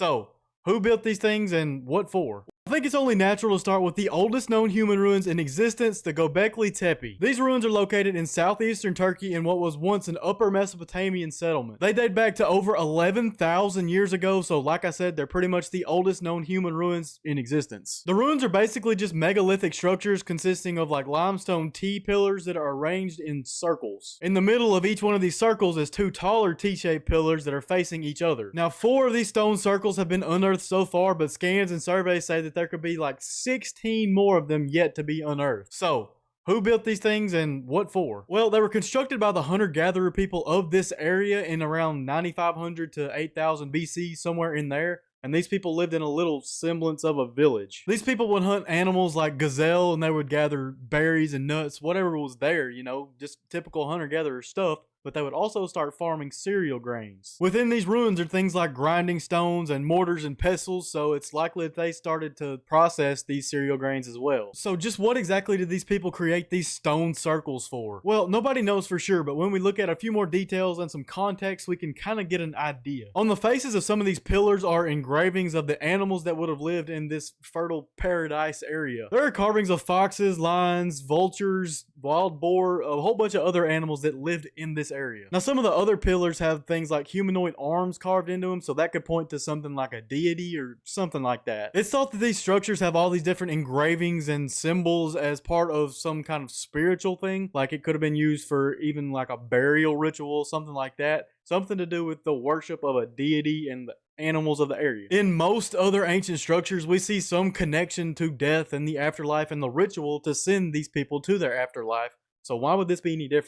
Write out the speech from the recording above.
So, who built these things and what for? I think it's only natural to start with the oldest known human ruins in existence, the Göbekli Tepe. These ruins are located in southeastern Turkey in what was once an upper Mesopotamian settlement. They date back to over 11,000 years ago, so like I said, they're pretty much the oldest known human ruins in existence. The ruins are basically just megalithic structures consisting of like limestone T-pillars that are arranged in circles. In the middle of each one of these circles is two taller T-shaped pillars that are facing each other. Now, 4 of these stone circles have been unearthed so far, but scans and surveys say that there could be like 16 more of them yet to be unearthed. So, who built these things and what for? Well, they were constructed by the hunter-gatherer people of this area in around 9500 to 8000 BC, somewhere in there. And these people lived in a little semblance of a village. These people would hunt animals like gazelle, and they would gather berries and nuts, whatever was there, you know, just typical hunter-gatherer stuff. But they would also start farming cereal grains. Within these ruins are things like grinding stones and mortars and pestles, so it's likely that they started to process these cereal grains as well. So just what exactly did these people create these stone circles for? Well, nobody knows for sure, but when we look at a few more details and some context, we can kind of get an idea. On the faces of some of these pillars are engravings of the animals that would have lived in this fertile paradise area. There are carvings of foxes, lions, vultures, wild boar, a whole bunch of other animals that lived in this area. Now, some of the other pillars have things like humanoid arms carved into them, so that could point to something like a deity or something like that. It's thought that these structures have all these different engravings and symbols as part of some kind of spiritual thing. Like it could have been used for even like a burial ritual, something like that. Something to do with the worship of a deity and the animals of the area. In most other ancient structures, we see some connection to death and the afterlife and the ritual to send these people to their afterlife. So why would this be any different?